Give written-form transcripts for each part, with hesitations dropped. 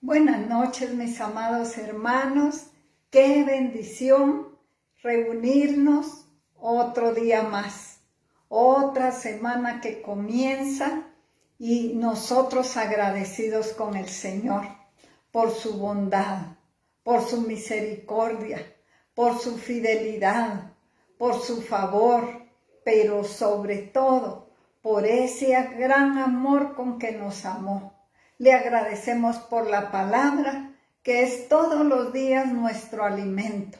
Buenas noches, mis amados hermanos. Qué bendición reunirnos otro día más, otra semana que comienza y nosotros agradecidos con el Señor por su bondad, por su misericordia, por su fidelidad, por su favor, pero sobre todo por ese gran amor con que nos amó. Le agradecemos por la palabra, que es todos los días nuestro alimento.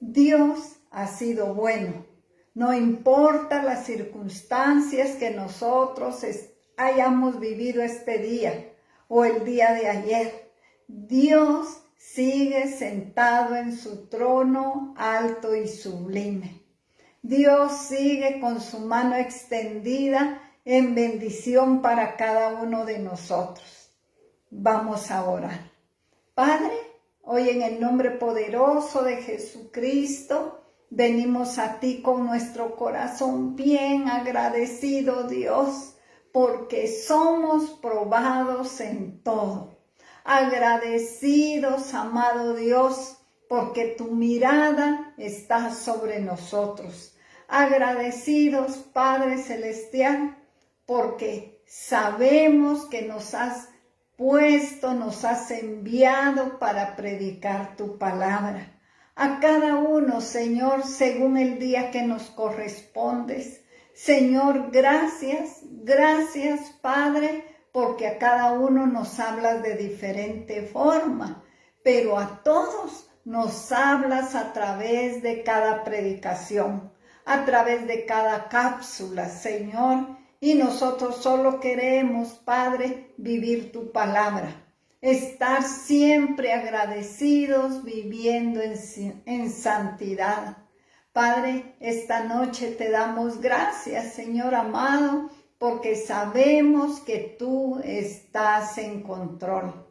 Dios ha sido bueno. No importa las circunstancias que nosotros hayamos vivido este día o el día de ayer. Dios sigue sentado en su trono alto y sublime. Dios sigue con su mano extendida en bendición para cada uno de nosotros. Vamos a orar. Padre, hoy en el nombre poderoso de Jesucristo, venimos a ti con nuestro corazón bien agradecido, Dios, porque somos probados en todo. Agradecidos, amado Dios, porque tu mirada está sobre nosotros. Agradecidos, Padre Celestial, porque sabemos que nos has puesto, nos has enviado para predicar tu palabra. A cada uno, Señor, según el día que nos correspondes. Señor, gracias, Padre, porque a cada uno nos hablas de diferente forma, pero a todos nos hablas a través de cada predicación, a través de cada cápsula, Señor. Y nosotros solo queremos, Padre, vivir tu palabra, estar siempre agradecidos, viviendo en santidad. Padre, esta noche te damos gracias, Señor amado, porque sabemos que tú estás en control.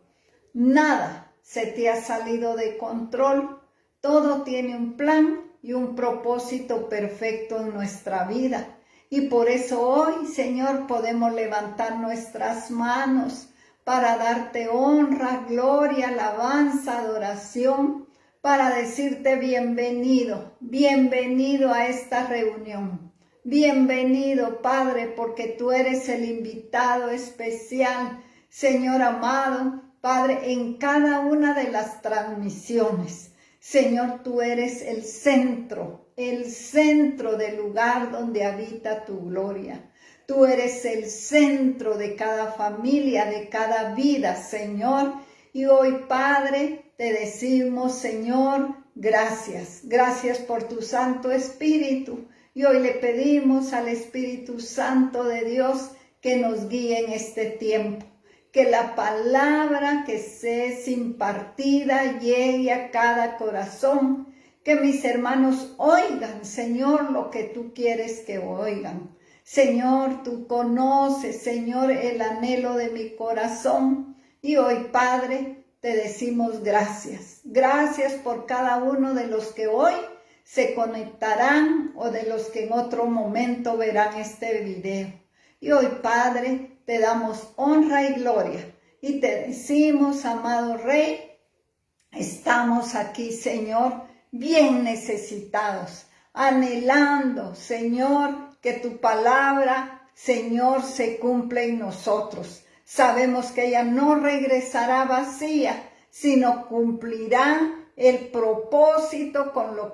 Nada se te ha salido de control, todo tiene un plan y un propósito perfecto en nuestra vida. Y por eso hoy, Señor, podemos levantar nuestras manos para darte honra, gloria, alabanza, adoración, para decirte bienvenido, bienvenido a esta reunión. Bienvenido, Padre, porque tú eres el invitado especial, Señor amado, Padre, en cada una de las transmisiones. Señor, tú eres el centro del lugar donde habita tu gloria. Tú eres el centro de cada familia, de cada vida, Señor. Y hoy, Padre, te decimos, Señor, gracias. Gracias por tu Santo Espíritu. Y hoy le pedimos al Espíritu Santo de Dios que nos guíe en este tiempo. Que la palabra que es impartida llegue a cada corazón. Que mis hermanos oigan, Señor, lo que tú quieres que oigan. Señor, tú conoces, Señor, el anhelo de mi corazón. Y hoy, Padre, te decimos gracias. Gracias por cada uno de los que hoy se conectarán o de los que en otro momento verán este video. Y hoy, Padre, te damos honra y gloria. Y te decimos, amado Rey, estamos aquí, Señor, bien necesitados, anhelando, Señor, que tu palabra, Señor, se cumpla en nosotros. Sabemos que ella no regresará vacía, sino cumplirá el propósito con lo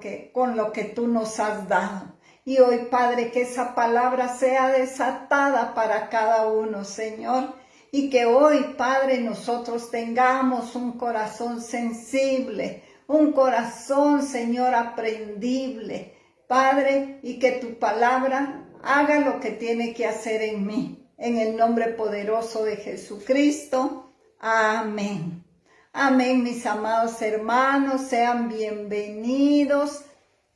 que tú nos has dado. Y hoy, Padre, que esa palabra sea desatada para cada uno, Señor. Y que hoy, Padre, nosotros tengamos un corazón sensible, un corazón, Señor, aprendible, Padre, y que tu palabra haga lo que tiene que hacer en mí. En el nombre poderoso de Jesucristo. Amén. Amén, mis amados hermanos, sean bienvenidos.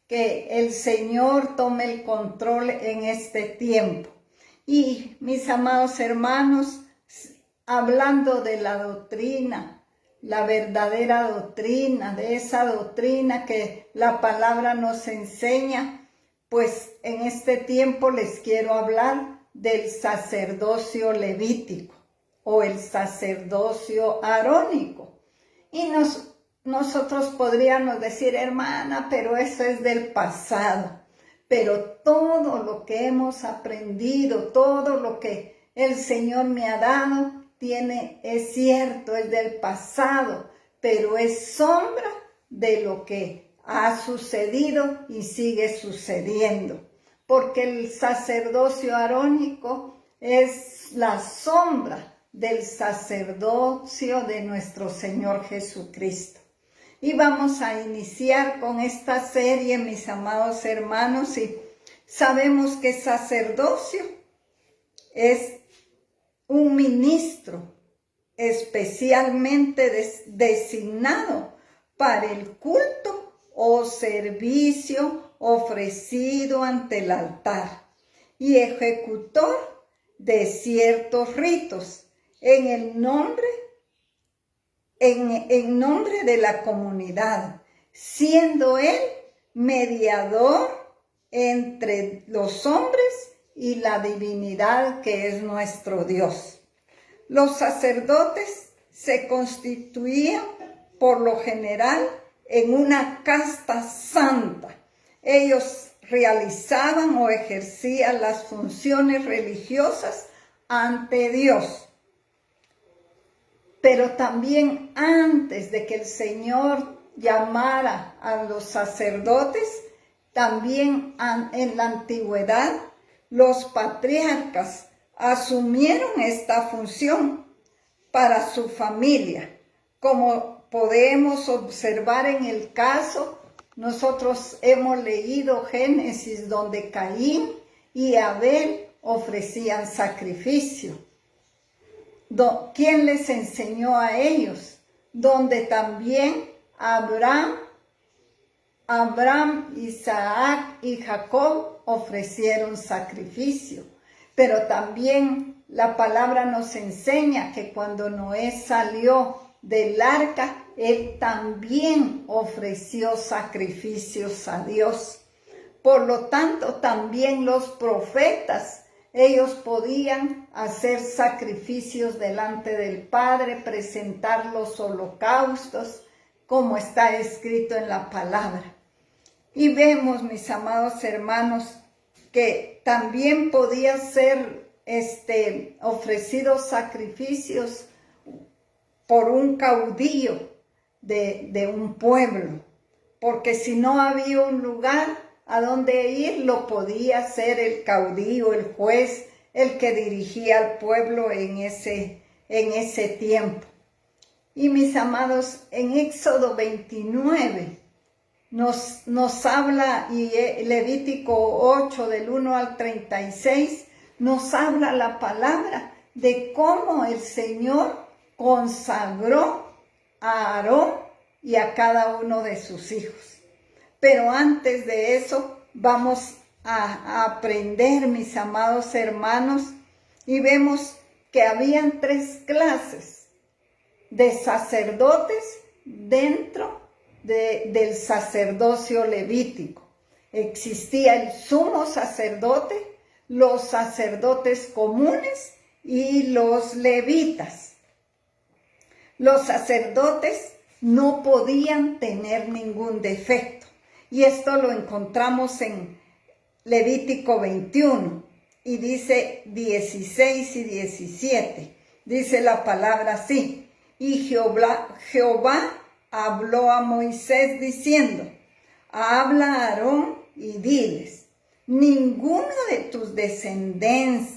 Que el Señor tome el control en este tiempo. Y mis amados hermanos, hablando de la doctrina, la verdadera doctrina, de esa doctrina que la palabra nos enseña, pues en este tiempo les quiero hablar del sacerdocio levítico. o el sacerdocio arónico. Y nosotros podríamos decir, hermana, pero eso es del pasado. Pero todo lo que hemos aprendido, todo lo que el Señor me ha dado, es cierto, es del pasado, pero es sombra de lo que ha sucedido y sigue sucediendo. Porque el sacerdocio arónico es la sombra del sacerdocio de nuestro Señor Jesucristo. Y vamos a iniciar con esta serie, mis amados hermanos, y sabemos que sacerdocio es un ministro especialmente designado para el culto o servicio ofrecido ante el altar y ejecutor de ciertos ritos en nombre de la comunidad, siendo él mediador entre los hombres y la divinidad que es nuestro Dios. Los sacerdotes se constituían por lo general en una casta santa. Ellos realizaban o ejercían las funciones religiosas ante Dios. Pero también antes de que el Señor llamara a los sacerdotes, también en la antigüedad, los patriarcas asumieron esta función para su familia. Como podemos observar en el caso, nosotros hemos leído Génesis, donde Caín y Abel ofrecían sacrificio. ¿Quién les enseñó a ellos? Donde también Abraham, Isaac y Jacob ofrecieron sacrificio. Pero también la palabra nos enseña que cuando Noé salió del arca, él también ofreció sacrificios a Dios. Por lo tanto, también los profetas, ellos podían hacer sacrificios delante del Padre, presentar los holocaustos, como está escrito en la palabra. Y vemos, mis amados hermanos, que también podía ser ofrecidos sacrificios por un caudillo de un pueblo, porque si no había un lugar a donde ir, lo podía ser el caudillo, el juez, el que dirigía al pueblo en ese tiempo. Y mis amados, en Éxodo 29 nos habla, y Levítico 8 del 1 al 36, nos habla la palabra de cómo el Señor consagró a Aarón y a cada uno de sus hijos. Pero antes de eso, vamos a aprender, mis amados hermanos, y vemos que habían 3 clases de sacerdotes dentro del sacerdocio levítico. Existía el sumo sacerdote, los sacerdotes comunes y los levitas. Los sacerdotes no podían tener ningún defecto. Y esto lo encontramos en Levítico 21 y dice 16 y 17. Dice la palabra así: y Jehová habló a Moisés diciendo: habla a Aarón y diles: ninguno de tus descendientes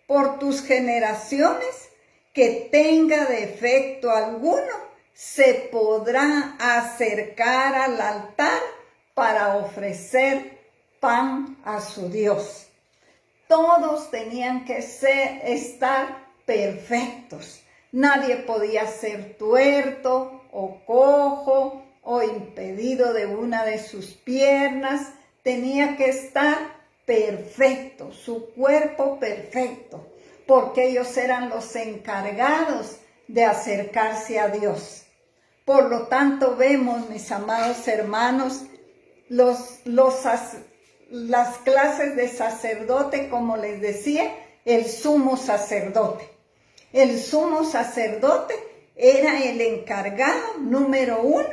por tus generaciones que tenga defecto alguno se podrá acercar al altar para ofrecer pan a su Dios. Todos tenían que estar perfectos. Nadie podía ser tuerto o cojo o impedido de una de sus piernas. Tenía que estar perfecto, su cuerpo perfecto, porque ellos eran los encargados de acercarse a Dios. Por lo tanto, vemos, mis amados hermanos, las clases de sacerdote, como les decía, el sumo sacerdote. El sumo sacerdote era el encargado número 1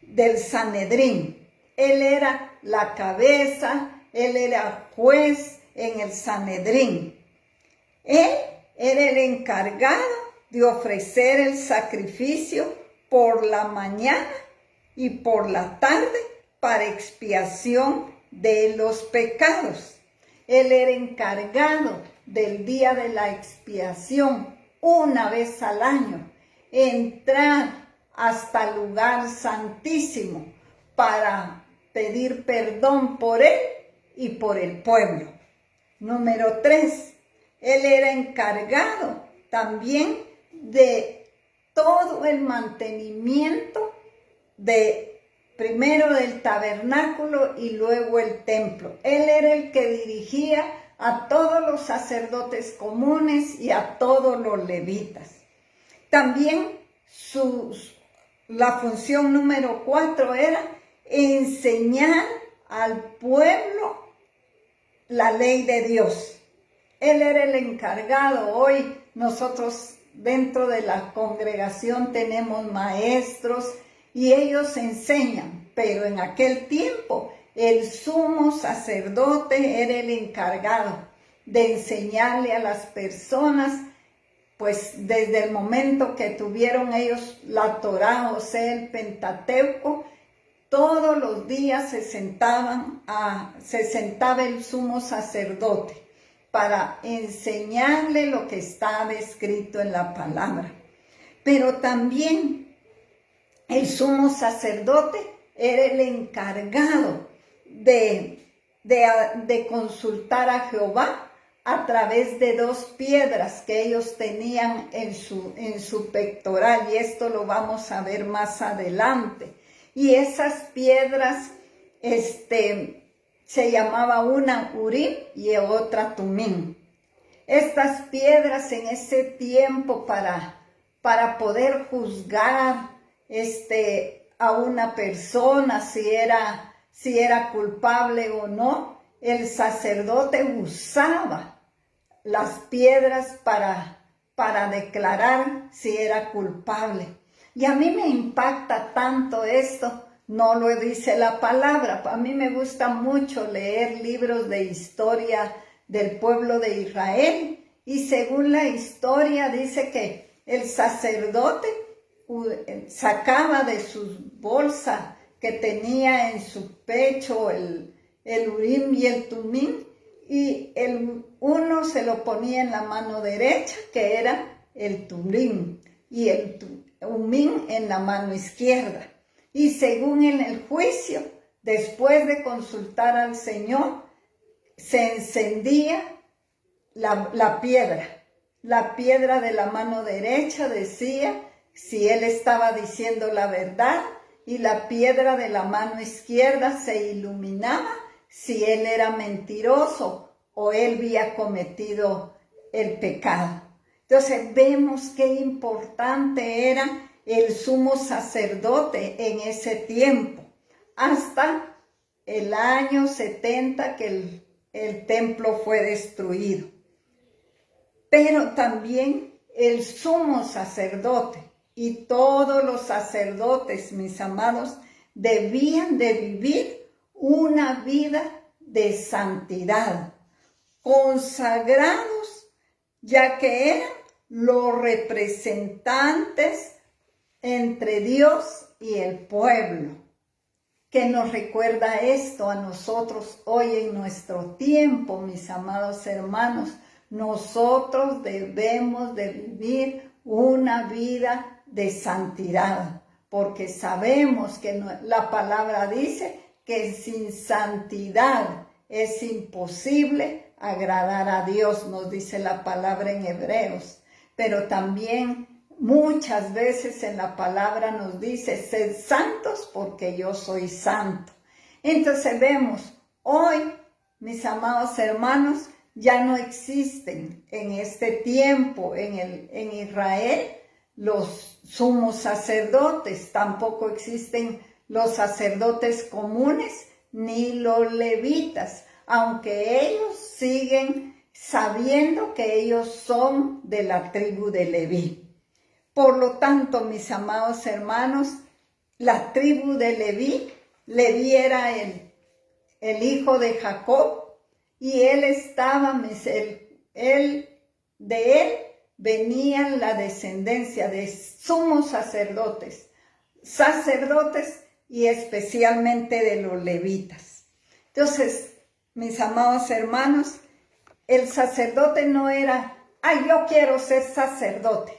del Sanedrín. Él era la cabeza, él era juez en el Sanedrín. Él era el encargado de ofrecer el sacrificio por la mañana y por la tarde para expiación de los pecados. Él era encargado del día de la expiación, una vez al año, entrar hasta el lugar santísimo para pedir perdón por él y por el pueblo. Número 3, él era encargado también de todo el mantenimiento primero del tabernáculo y luego el templo. Él era el que dirigía a todos los sacerdotes comunes y a todos los levitas. También la función número 4 era enseñar al pueblo la ley de Dios. Él era el encargado. Hoy nosotros dentro de la congregación tenemos maestros y ellos enseñan, pero en aquel tiempo el sumo sacerdote era el encargado de enseñarle a las personas, pues desde el momento que tuvieron ellos la Torá, o sea, el Pentateuco, todos los días se sentaba el sumo sacerdote para enseñarle lo que estaba escrito en la palabra. Pero también el sumo sacerdote era el encargado de consultar a Jehová a través de 2 piedras que ellos tenían en su pectoral, y esto lo vamos a ver más adelante. Y esas piedras se llamaba una Urim y otra Tumim. Estas piedras en ese tiempo para poder juzgar a una persona si era culpable o no, el sacerdote usaba las piedras para declarar si era culpable. Y a mí me impacta tanto esto, no lo dice la palabra. A mí me gusta mucho leer libros de historia del pueblo de Israel, y según la historia dice que el sacerdote sacaba de su bolsa que tenía en su pecho el Urim y el Tumim, y uno se lo ponía en la mano derecha, que era el Turim, y el Umim en la mano izquierda. Y según en el juicio, después de consultar al Señor, se encendía la piedra de la mano derecha decía si él estaba diciendo la verdad, y la piedra de la mano izquierda se iluminaba si él era mentiroso o él había cometido el pecado. Entonces vemos qué importante era el sumo sacerdote en ese tiempo, hasta el año 70 que el templo fue destruido. Pero también el sumo sacerdote y todos los sacerdotes, mis amados, debían de vivir una vida de santidad, consagrados, ya que eran los representantes entre Dios y el pueblo. Que nos recuerda esto a nosotros hoy en nuestro tiempo, mis amados hermanos. Nosotros debemos de vivir una vida de santidad, porque sabemos que la palabra dice que sin santidad es imposible agradar a Dios, nos dice la palabra en Hebreos. Pero también muchas veces en la palabra nos dice, sed santos porque yo soy santo. Entonces vemos, hoy, mis amados hermanos, ya no existen en este tiempo en Israel los sumos sacerdotes, tampoco existen los sacerdotes comunes ni los levitas, aunque ellos siguen sabiendo que ellos son de la tribu de Leví. Por lo tanto, mis amados hermanos, la tribu de Leví era el hijo de Jacob, y él estaba, de él venían la descendencia de sumos sacerdotes y especialmente de los levitas. Entonces, mis amados hermanos, el sacerdote no era, yo quiero ser sacerdote.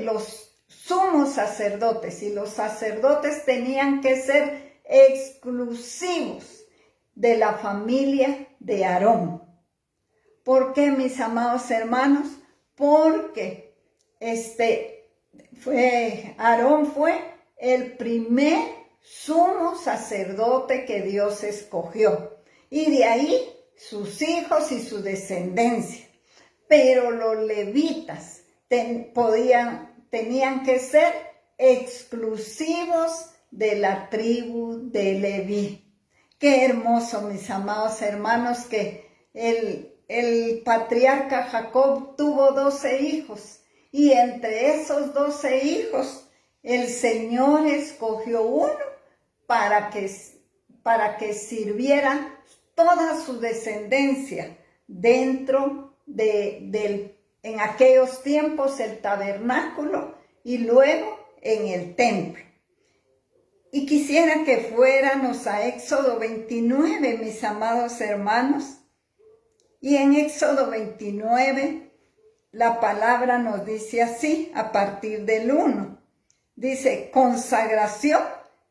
Los sumos sacerdotes y los sacerdotes tenían que ser exclusivos de la familia de Aarón. ¿Por qué, mis amados hermanos? Porque Aarón fue el primer sumo sacerdote que Dios escogió, y de ahí sus hijos y su descendencia. Pero los levitas tenían que ser exclusivos de la tribu de Leví. Qué hermoso, mis amados hermanos, que el patriarca Jacob tuvo 12 hijos, y entre esos 12 hijos el Señor escogió uno para que sirviera toda su descendencia dentro en aquellos tiempos, el tabernáculo, y luego en el templo. Y quisiera que fuéramos a Éxodo 29, mis amados hermanos. Y en Éxodo 29, la palabra nos dice así, a partir del 1. Dice, consagración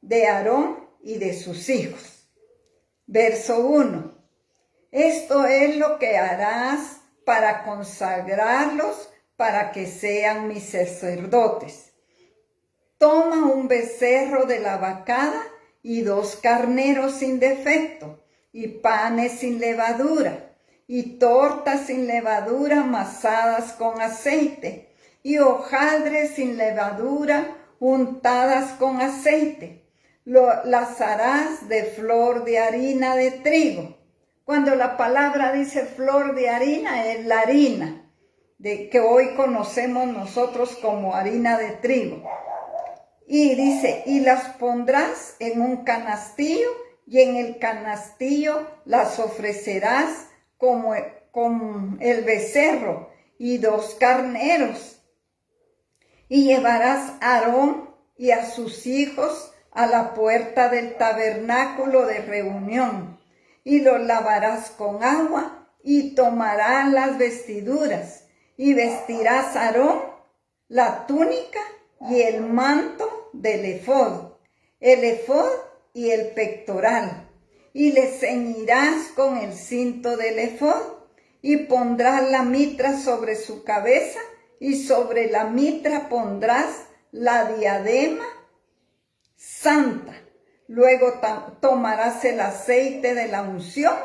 de Aarón y de sus hijos. Verso 1. Esto es lo que harás para consagrarlos, para que sean mis sacerdotes. Toma un becerro de la vacada y 2 carneros sin defecto, y panes sin levadura, y tortas sin levadura amasadas con aceite, y hojaldres sin levadura untadas con aceite. Las harás de flor de harina de trigo. Cuando la palabra dice flor de harina, es la harina que hoy conocemos nosotros como harina de trigo. Y dice, y las pondrás en un canastillo, y en el canastillo las ofrecerás con el becerro y 2 carneros. Y llevarás a Aarón y a sus hijos a la puerta del tabernáculo de reunión, y los lavarás con agua, y tomarás las vestiduras, y vestirás a Aarón la túnica y el manto del efod, el efod y el pectoral, y le ceñirás con el cinto del efod, y pondrás la mitra sobre su cabeza, y sobre la mitra pondrás la diadema santa. Luego tomarás el aceite de la unción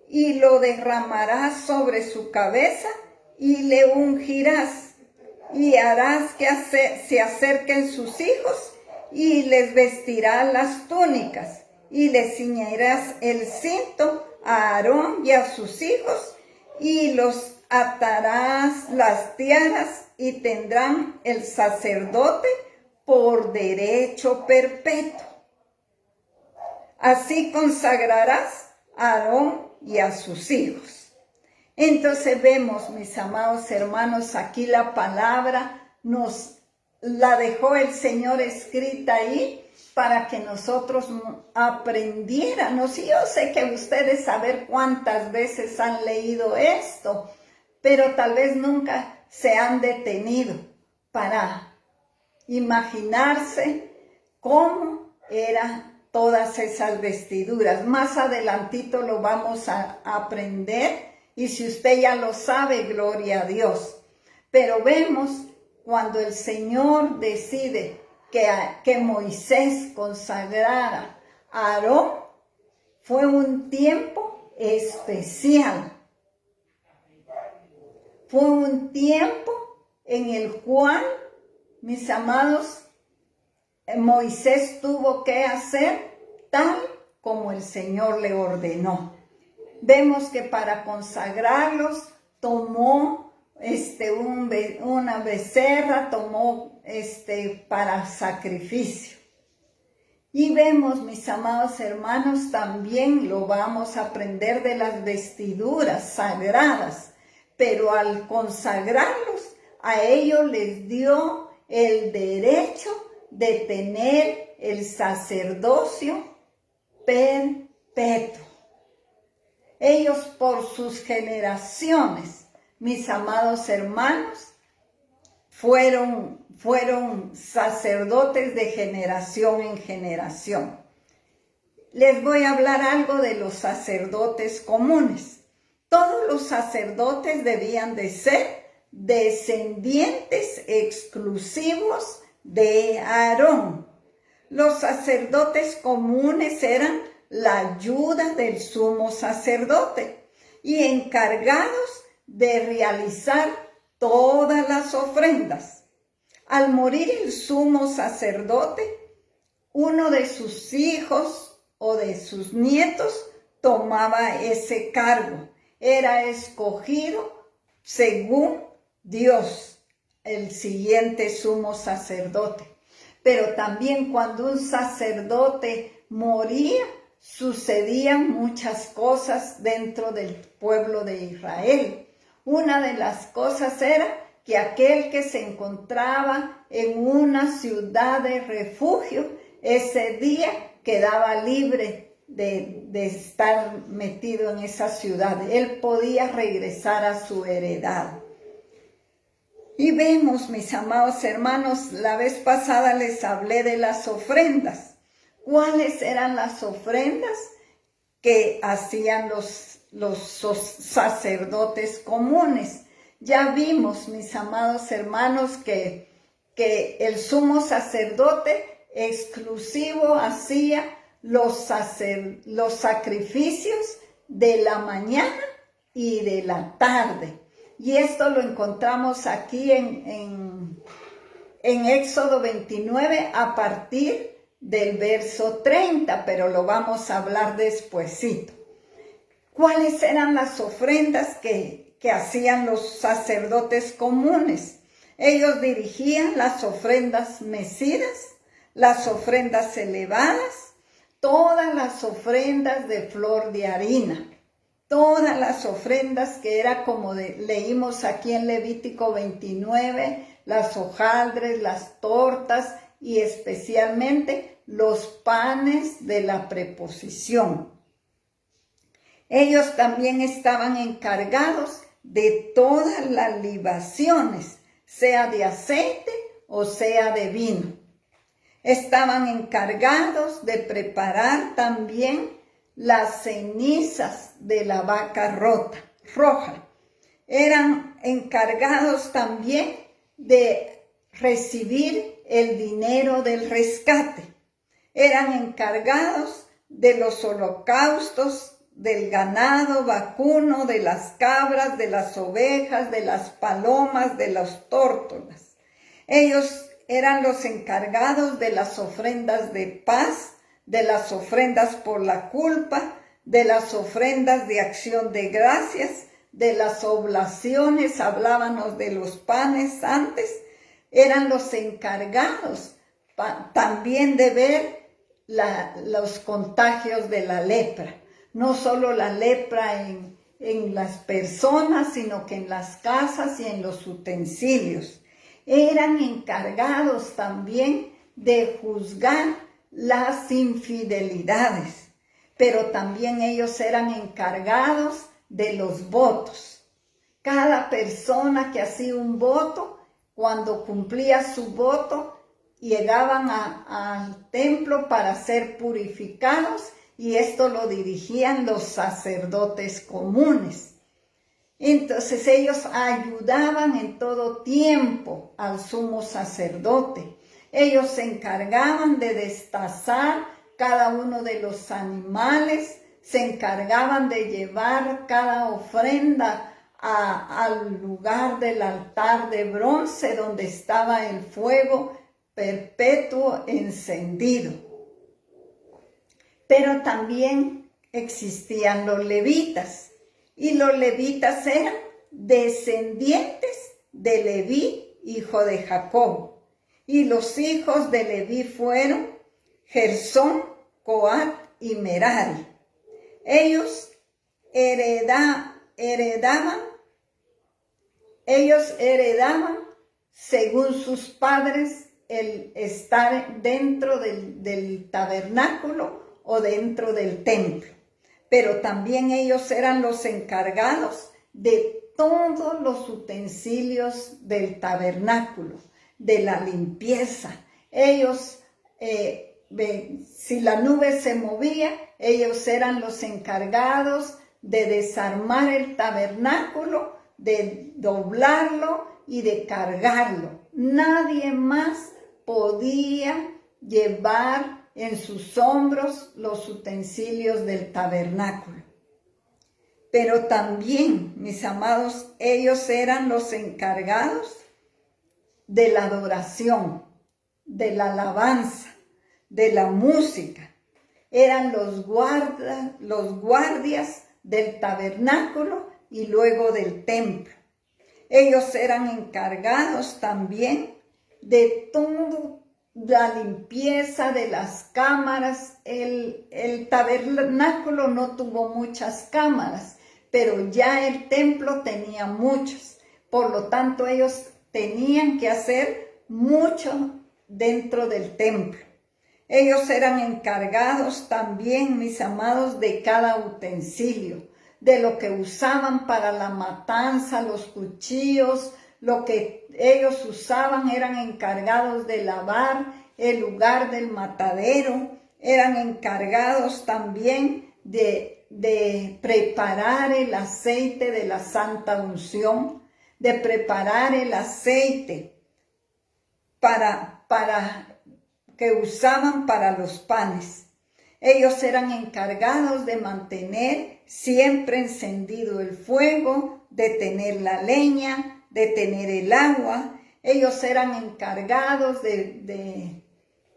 y lo derramarás sobre su cabeza y le ungirás. Y harás que se acerquen sus hijos y les vestirás las túnicas, y les ciñirás el cinto a Aarón y a sus hijos, y los atarás las tiaras, y tendrán el sacerdote por derecho perpetuo. Así consagrarás a Aarón y a sus hijos. Entonces vemos, mis amados hermanos, aquí la palabra nos la dejó el Señor escrita ahí para que nosotros aprendiéramos. Y yo sé que ustedes saber cuántas veces han leído esto, pero tal vez nunca se han detenido para imaginarse cómo eran todas esas vestiduras. Más adelantito lo vamos a aprender. Y si usted ya lo sabe, gloria a Dios. Pero vemos cuando el Señor decide que Moisés consagrara a Aarón, fue un tiempo especial. Fue un tiempo en el cual, mis amados, Moisés tuvo que hacer tal como el Señor le ordenó. Vemos que para consagrarlos tomó una becerra, tomó para sacrificio. Y vemos, mis amados hermanos, también lo vamos a aprender de las vestiduras sagradas, pero al consagrarlos, a ellos les dio el derecho de tener el sacerdocio perpetuo. Ellos por sus generaciones, mis amados hermanos, fueron sacerdotes de generación en generación. Les voy a hablar algo de los sacerdotes comunes. Todos los sacerdotes debían de ser descendientes exclusivos de Aarón. Los sacerdotes comunes eran la ayuda del sumo sacerdote y encargados de realizar todas las ofrendas. Al morir el sumo sacerdote, uno de sus hijos o de sus nietos tomaba ese cargo. Era escogido según Dios, el siguiente sumo sacerdote. Pero también cuando un sacerdote moría, sucedían muchas cosas dentro del pueblo de Israel. Una de las cosas era que aquel que se encontraba en una ciudad de refugio, ese día quedaba libre de estar metido en esa ciudad. Él podía regresar a su heredad. Y vemos, mis amados hermanos, la vez pasada les hablé de las ofrendas. ¿Cuáles eran las ofrendas que hacían los sacerdotes comunes? Ya vimos, mis amados hermanos, que el sumo sacerdote exclusivo hacía los sacrificios de la mañana y de la tarde. Y esto lo encontramos aquí en Éxodo 29 a partir del verso 30, pero lo vamos a hablar despuesito. ¿Cuáles eran las ofrendas que hacían los sacerdotes comunes? Ellos dirigían las ofrendas mecidas, las ofrendas elevadas, todas las ofrendas de flor de harina, todas las ofrendas que era como leímos aquí en Levítico 29, las hojaldres, las tortas y especialmente los panes de la preposición. Ellos también estaban encargados de todas las libaciones, sea de aceite o sea de vino. Estaban encargados de preparar también las cenizas de la vaca roja. Eran encargados también de recibir el dinero del rescate. Eran encargados de los holocaustos del ganado vacuno, de las cabras, de las ovejas, de las palomas, de las tórtolas. Ellos eran los encargados de las ofrendas de paz, de las ofrendas por la culpa, de las ofrendas de acción de gracias, de las oblaciones, hablábamos de los panes antes, eran los encargados también de ver los contagios de la lepra. No solo la lepra en las personas, sino que en las casas y en los utensilios. Eran encargados también de juzgar las infidelidades, pero también ellos eran encargados de los votos. Cada persona que hacía un voto, cuando cumplía su voto, llegaban al templo para ser purificados, y esto lo dirigían los sacerdotes comunes. Entonces ellos ayudaban en todo tiempo al sumo sacerdote. Ellos se encargaban de destazar cada uno de los animales, se encargaban de llevar cada ofrenda al lugar del altar de bronce donde estaba el fuego perpetuo encendido. Pero también existían los levitas, y los levitas eran descendientes de Leví, hijo de Jacob. Y los hijos de Leví fueron Gersón, Coat y Merari. Ellos heredaban según sus padres el estar dentro del tabernáculo o dentro del templo. Pero también ellos eran los encargados de todos los utensilios del tabernáculo, de la limpieza. Ellos, si la nube se movía, ellos eran los encargados de desarmar el tabernáculo, de doblarlo y de cargarlo. Nadie más podía llevar en sus hombros los utensilios del tabernáculo. Pero también, mis amados, ellos eran los encargados de la adoración, de la alabanza, de la música. Eran los guardias del tabernáculo y luego del templo. Ellos eran encargados también de toda la limpieza de las cámaras. El tabernáculo no tuvo muchas cámaras, pero ya el templo tenía muchas. Por lo tanto, ellos tenían que hacer mucho dentro del templo. Ellos eran encargados también, mis amados, de cada utensilio, de lo que usaban para la matanza, los cuchillos, lo que ellos usaban. Eran encargados de lavar el lugar del matadero, eran encargados también de preparar el aceite de la santa unción, de preparar el aceite que usaban para los panes. Ellos eran encargados de mantener siempre encendido el fuego, de tener la leña, de tener el agua. Ellos eran encargados de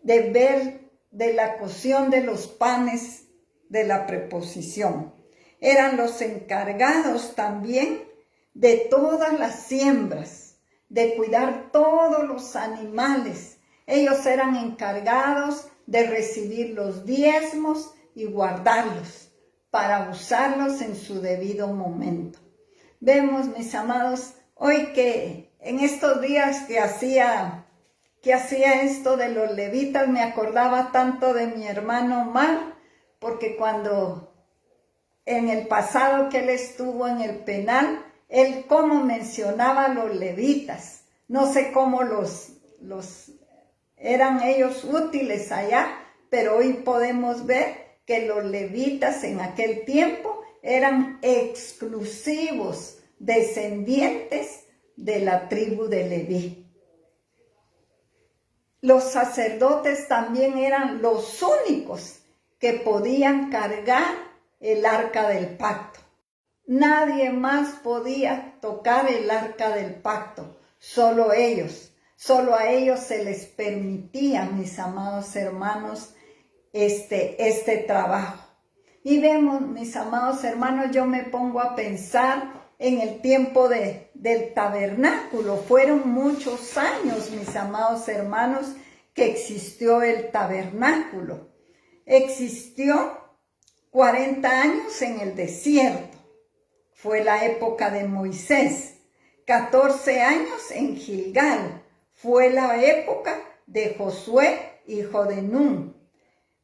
ver de la cocción de los panes de la preposición. Eran los encargados también de todas las siembras, de cuidar todos los animales. Ellos eran encargados de recibir los diezmos y guardarlos para usarlos en su debido momento. Vemos, mis amados, hoy que en estos días que hacía esto de los levitas, me acordaba tanto de mi hermano Omar, porque cuando en el pasado que él estuvo en el penal, él como mencionaba a los levitas. No sé cómo eran ellos útiles allá, pero hoy podemos ver que los levitas en aquel tiempo eran exclusivos descendientes de la tribu de Leví. Los sacerdotes también eran los únicos que podían cargar el arca del pacto. Nadie más podía tocar el arca del pacto, solo ellos. Solo a ellos se les permitía, mis amados hermanos, este trabajo. Y vemos, mis amados hermanos, yo me pongo a pensar en el tiempo del tabernáculo. Fueron muchos años, mis amados hermanos, que existió el tabernáculo. Existió 40 años en el desierto. Fue la época de Moisés. 14 años en Gilgal. Fue la época de Josué, hijo de Nun.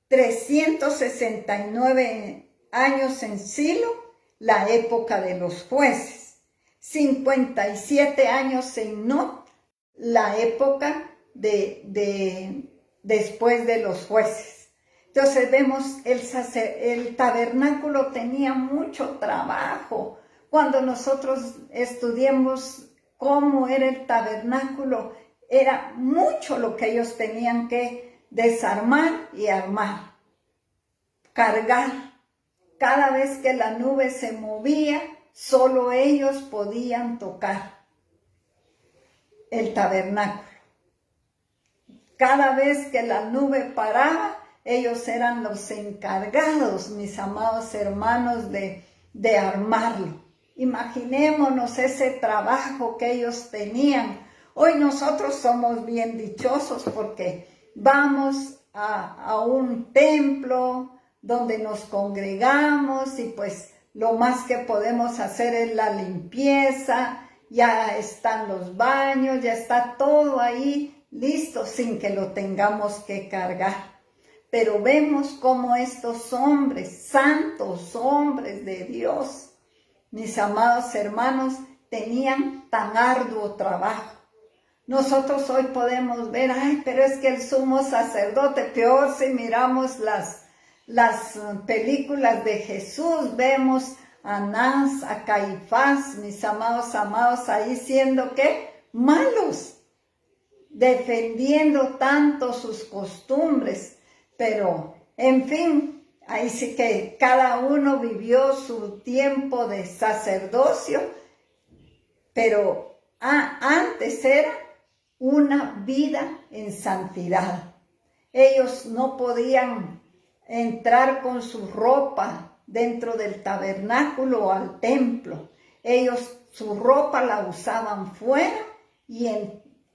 369 años en Silo, la época de los jueces. 57 años en Not, la época después de los jueces. Entonces vemos, el tabernáculo tenía mucho trabajo. Cuando nosotros estudiamos cómo era el tabernáculo, era mucho lo que ellos tenían que desarmar y armar, cargar. Cada vez que la nube se movía, solo ellos podían tocar el tabernáculo. Cada vez que la nube paraba, ellos eran los encargados, mis amados hermanos, de armarlo. Imaginémonos ese trabajo que ellos tenían. Hoy nosotros somos bien dichosos porque vamos a un templo donde nos congregamos y pues lo más que podemos hacer es la limpieza, ya están los baños, ya está todo ahí listo sin que lo tengamos que cargar. Pero vemos cómo estos hombres, santos hombres de Dios, mis amados hermanos, tenían tan arduo trabajo. Nosotros hoy podemos ver, ay, pero es que el sumo sacerdote, peor si miramos las películas de Jesús, vemos a Anás, a Caifás, mis amados, ahí siendo, ¿qué? Malos, defendiendo tanto sus costumbres, pero, en fin, ahí sí que cada uno vivió su tiempo de sacerdocio, pero antes era una vida en santidad. Ellos no podían entrar con su ropa dentro del tabernáculo o al templo. Ellos su ropa la usaban fuera y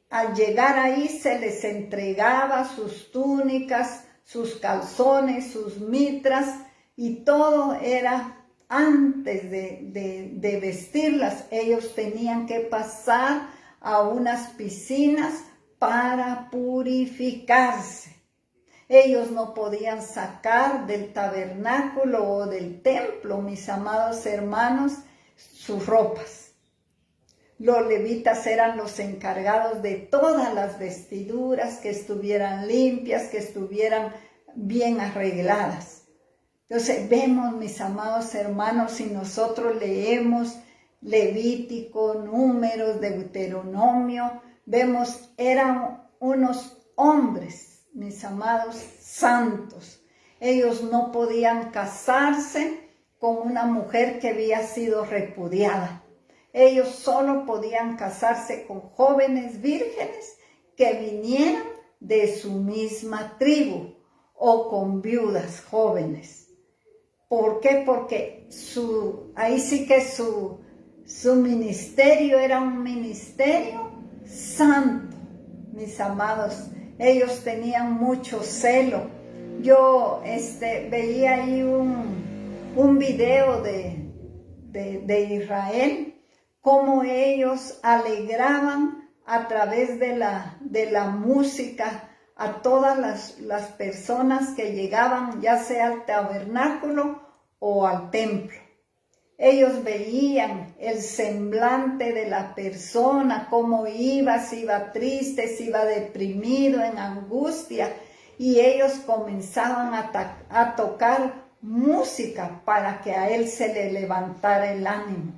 al llegar ahí se les entregaba sus túnicas, sus calzones, sus mitras, y todo era antes de vestirlas. Ellos tenían que pasar a unas piscinas para purificarse. Ellos no podían sacar del tabernáculo o del templo, mis amados hermanos, sus ropas. Los levitas eran los encargados de todas las vestiduras, que estuvieran limpias, que estuvieran bien arregladas. Entonces vemos, mis amados hermanos, si nosotros leemos Levítico, Números, Deuteronomio, vemos, eran unos hombres, mis amados, santos. Ellos no podían casarse con una mujer que había sido repudiada. Ellos solo podían casarse con jóvenes vírgenes que vinieran de su misma tribu o con viudas jóvenes. ¿Por qué? Porque ahí sí que su ministerio era un ministerio santo, mis amados. Ellos tenían mucho celo. Yo veía ahí un video de Israel, cómo ellos alegraban a través de la música a todas las personas que llegaban, ya sea al tabernáculo o al templo. Ellos veían el semblante de la persona, cómo iba, si iba triste, si iba deprimido, en angustia, y ellos comenzaban a tocar música para que a él se le levantara el ánimo.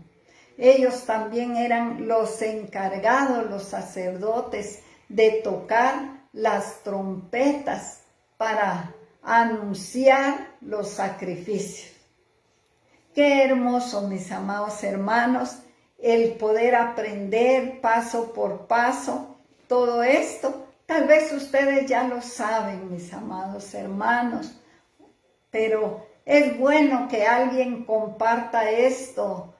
Ellos también eran los encargados, los sacerdotes, de tocar las trompetas para anunciar los sacrificios. Qué hermoso, mis amados hermanos, el poder aprender paso por paso todo esto. Tal vez ustedes ya lo saben, mis amados hermanos, pero es bueno que alguien comparta esto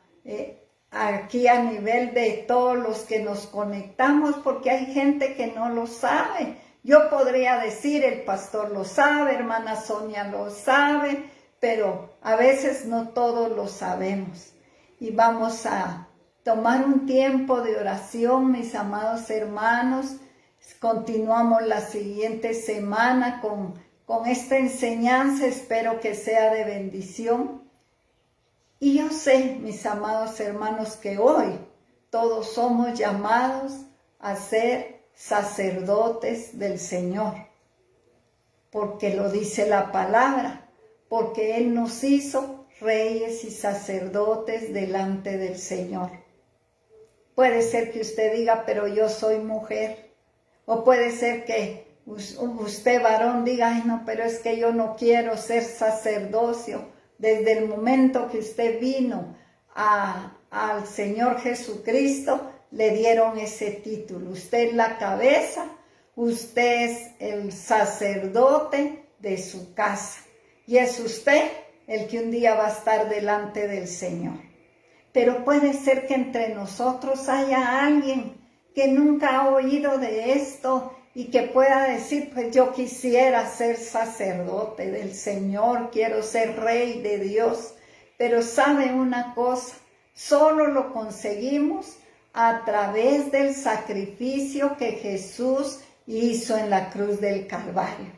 aquí a nivel de todos los que nos conectamos, porque hay gente que no lo sabe. Yo podría decir, el pastor lo sabe, hermana Sonia lo sabe, pero a veces no todos lo sabemos. Y vamos a tomar un tiempo de oración, mis amados hermanos. Continuamos la siguiente semana con esta enseñanza. Espero que sea de bendición. Y yo sé, mis amados hermanos, que hoy todos somos llamados a ser sacerdotes del Señor, porque lo dice la palabra, porque Él nos hizo reyes y sacerdotes delante del Señor. Puede ser que usted diga, pero yo soy mujer, o puede ser que usted varón diga, ay no, pero es que yo no quiero ser sacerdocio. Desde el momento que usted vino al Señor Jesucristo, le dieron ese título. Usted es la cabeza, usted es el sacerdote de su casa. Y es usted el que un día va a estar delante del Señor. Pero puede ser que entre nosotros haya alguien que nunca ha oído de esto y que pueda decir, pues yo quisiera ser sacerdote del Señor, quiero ser rey de Dios. Pero sabe una cosa, solo lo conseguimos a través del sacrificio que Jesús hizo en la cruz del Calvario.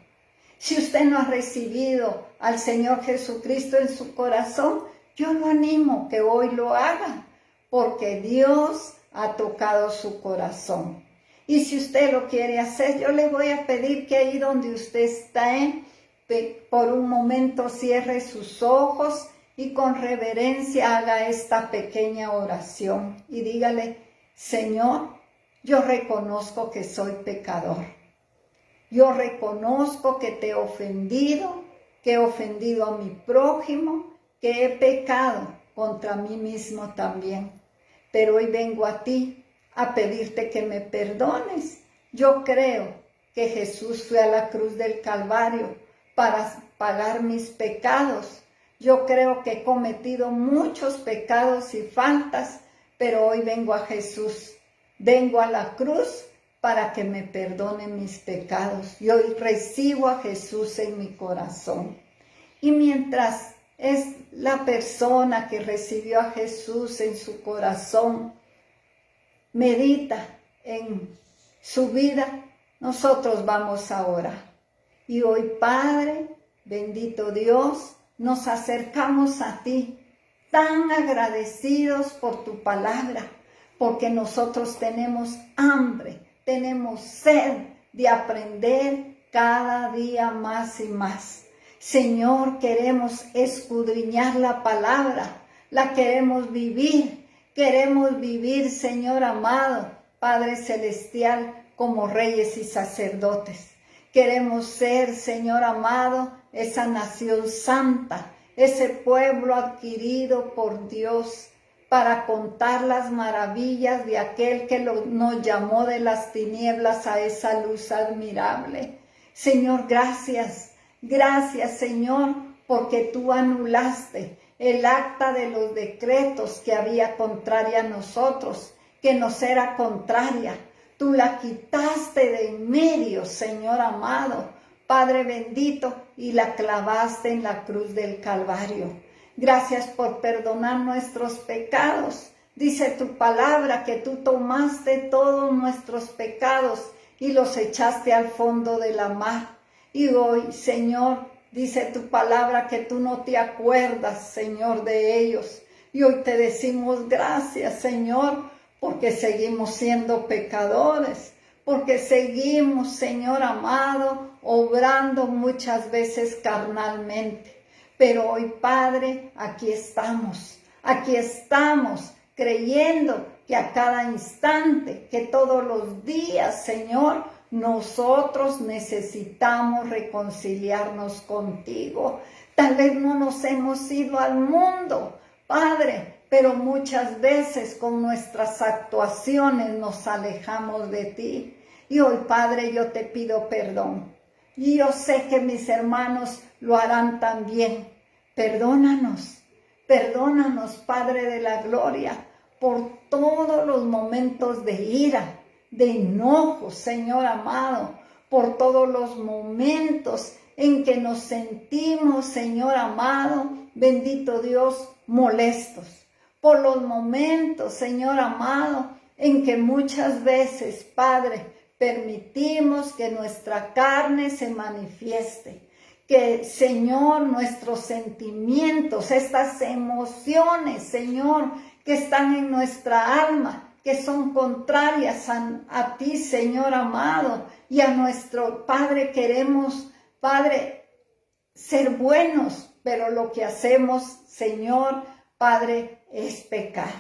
Si usted no ha recibido al Señor Jesucristo en su corazón, yo lo animo que hoy lo haga, porque Dios ha tocado su corazón. Y si usted lo quiere hacer, yo le voy a pedir que ahí donde usted está, por un momento cierre sus ojos y con reverencia haga esta pequeña oración y dígale, Señor, yo reconozco que soy pecador. Yo reconozco que te he ofendido, que he ofendido a mi prójimo, que he pecado contra mí mismo también. Pero hoy vengo a ti a pedirte que me perdones. Yo creo que Jesús fue a la cruz del Calvario para pagar mis pecados. Yo creo que he cometido muchos pecados y faltas, pero hoy vengo a Jesús. Vengo a la cruz para que me perdone mis pecados. Y hoy recibo a Jesús en mi corazón. Y mientras es la persona que recibió a Jesús en su corazón, medita en su vida, nosotros vamos a orar. Y hoy, Padre, bendito Dios, nos acercamos a ti, tan agradecidos por tu palabra, porque nosotros tenemos hambre, tenemos sed de aprender cada día más y más. Señor, queremos escudriñar la palabra, la queremos vivir, Señor amado, Padre Celestial, como reyes y sacerdotes. Queremos ser, Señor amado, esa nación santa, ese pueblo adquirido por Dios, para contar las maravillas de aquel que nos llamó de las tinieblas a esa luz admirable. Señor, gracias, Señor, porque tú anulaste el acta de los decretos que había contraria a nosotros, que nos era contraria. Tú la quitaste de en medio, Señor amado, Padre bendito, y la clavaste en la cruz del Calvario. Gracias por perdonar nuestros pecados. Dice tu palabra que tú tomaste todos nuestros pecados y los echaste al fondo de la mar. Y hoy, Señor, dice tu palabra que tú no te acuerdas, Señor, de ellos. Y hoy te decimos gracias, Señor, porque seguimos siendo pecadores, porque seguimos, Señor amado, obrando muchas veces carnalmente. Pero hoy, Padre, aquí estamos creyendo que a cada instante, que todos los días, Señor, nosotros necesitamos reconciliarnos contigo. Tal vez no nos hemos ido al mundo, Padre, pero muchas veces con nuestras actuaciones nos alejamos de ti. Y hoy, Padre, yo te pido perdón. Y yo sé que mis hermanos lo harán también. Perdónanos, Padre de la gloria, por todos los momentos de ira, de enojo, Señor amado, por todos los momentos en que nos sentimos, Señor amado, bendito Dios, molestos, por los momentos, Señor amado, en que muchas veces, Padre, permitimos que nuestra carne se manifieste, que, Señor, nuestros sentimientos, estas emociones, Señor, que están en nuestra alma, que son contrarias a ti, Señor amado, y a nuestro Padre. Queremos, Padre, ser buenos, pero lo que hacemos, Señor, Padre, es pecar.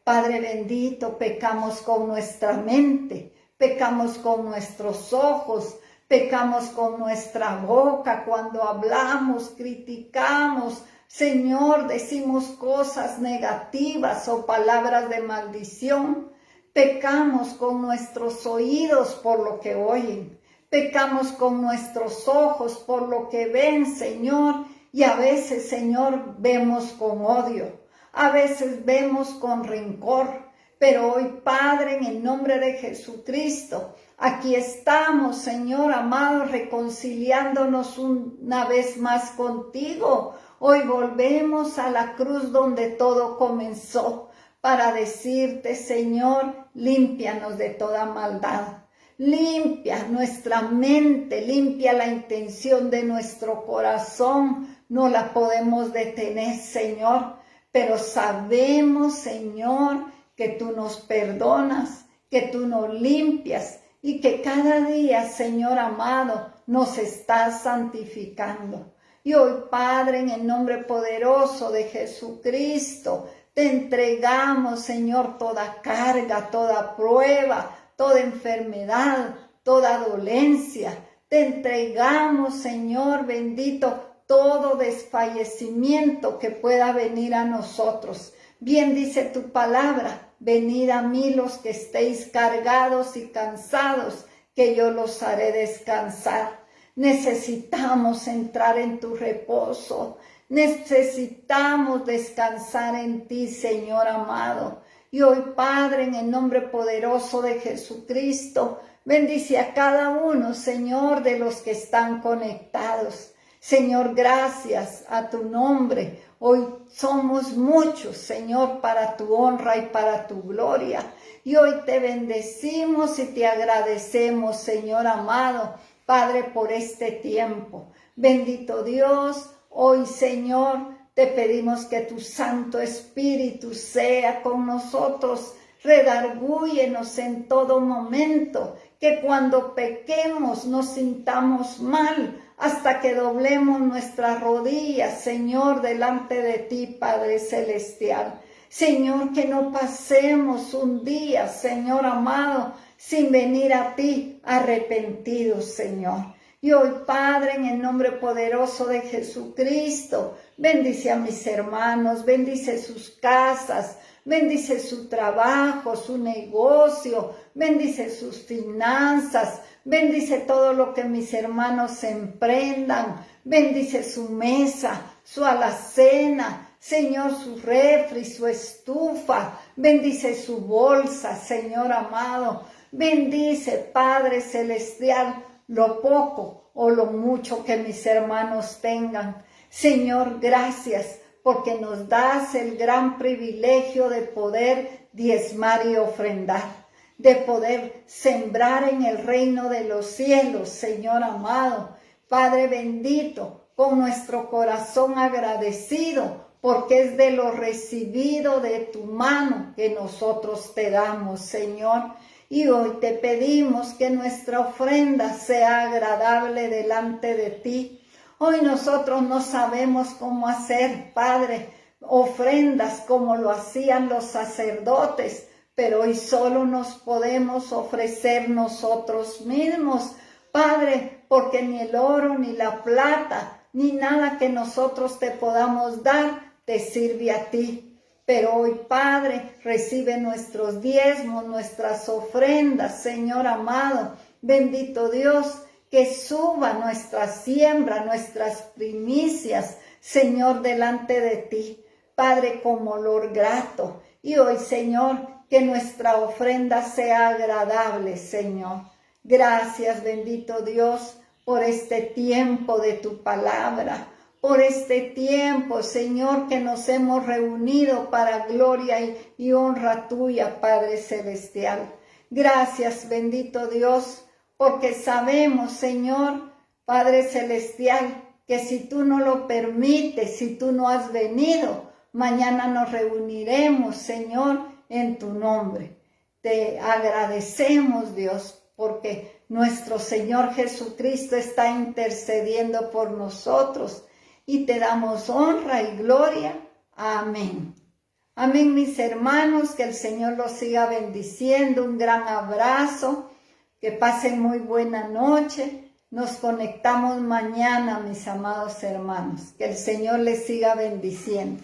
Padre bendito, pecamos con nuestra mente, pecamos con nuestros ojos, pecamos con nuestra boca cuando hablamos, criticamos, Señor, decimos cosas negativas o palabras de maldición. Pecamos con nuestros oídos por lo que oyen. Pecamos con nuestros ojos por lo que ven, Señor, y a veces, Señor, vemos con odio, a veces vemos con rencor, pero hoy, Padre, en el nombre de Jesucristo, aquí estamos, Señor amado, reconciliándonos una vez más contigo. Hoy volvemos a la cruz donde todo comenzó para decirte, Señor, límpianos de toda maldad. Limpia nuestra mente, limpia la intención de nuestro corazón. No la podemos detener, Señor, pero sabemos, Señor, que tú nos perdonas, que tú nos limpias y que cada día, Señor amado, nos estás santificando. Y hoy, Padre, en el nombre poderoso de Jesucristo, te entregamos, Señor, toda carga, toda prueba, toda enfermedad, toda dolencia. Te entregamos, Señor bendito, todo desfallecimiento que pueda venir a nosotros. Bien dice tu palabra, venid a mí los que estéis cargados y cansados, que yo los haré descansar. Necesitamos entrar en tu reposo. Necesitamos descansar en ti, Señor amado. Y hoy, Padre, en el nombre poderoso de Jesucristo, bendice a cada uno, Señor, de los que están conectados. Señor, gracias a tu nombre. Hoy somos muchos, Señor, para tu honra y para tu gloria. Y hoy te bendecimos y te agradecemos, Señor amado, Padre, por este tiempo. Bendito Dios, hoy, Señor, te pedimos que tu Santo Espíritu sea con nosotros. Redargúyenos en todo momento, que cuando pequemos nos sintamos mal, hasta que doblemos nuestras rodillas, Señor, delante de ti, Padre Celestial. Señor, que no pasemos un día, Señor amado, sin venir a ti arrepentidos, Señor. Y hoy, Padre, en el nombre poderoso de Jesucristo, bendice a mis hermanos, bendice sus casas, bendice su trabajo, su negocio, bendice sus finanzas, bendice todo lo que mis hermanos emprendan, bendice su mesa, su alacena, Señor, su refri, su estufa, bendice su bolsa, Señor amado, bendice, Padre Celestial, lo poco o lo mucho que mis hermanos tengan. Señor, gracias, porque nos das el gran privilegio de poder diezmar y ofrendar, de poder sembrar en el reino de los cielos, Señor amado. Padre bendito, con nuestro corazón agradecido, porque es de lo recibido de tu mano que nosotros te damos, Señor. Y hoy te pedimos que nuestra ofrenda sea agradable delante de ti. Hoy nosotros no sabemos cómo hacer, Padre, ofrendas como lo hacían los sacerdotes, pero hoy solo nos podemos ofrecer nosotros mismos, Padre, porque ni el oro, ni la plata, ni nada que nosotros te podamos dar, te sirve a ti. Pero hoy, Padre, recibe nuestros diezmos, nuestras ofrendas, Señor amado. Bendito Dios, que suba nuestra siembra, nuestras primicias, Señor, delante de ti, Padre, como olor grato. Y hoy, Señor, que nuestra ofrenda sea agradable, Señor. Gracias, bendito Dios, por este tiempo de tu palabra, por este tiempo, Señor, que nos hemos reunido para gloria y honra tuya, Padre Celestial. Gracias, bendito Dios, porque sabemos, Señor, Padre Celestial, que si tú no lo permites, si tú no has venido, mañana nos reuniremos, Señor, en tu nombre. Te agradecemos, Dios, porque nuestro Señor Jesucristo está intercediendo por nosotros y te damos honra y gloria. Amén. Amén, mis hermanos, que el Señor los siga bendiciendo. Un gran abrazo, que pasen muy buena noche. Nos conectamos mañana, mis amados hermanos. Que el Señor les siga bendiciendo.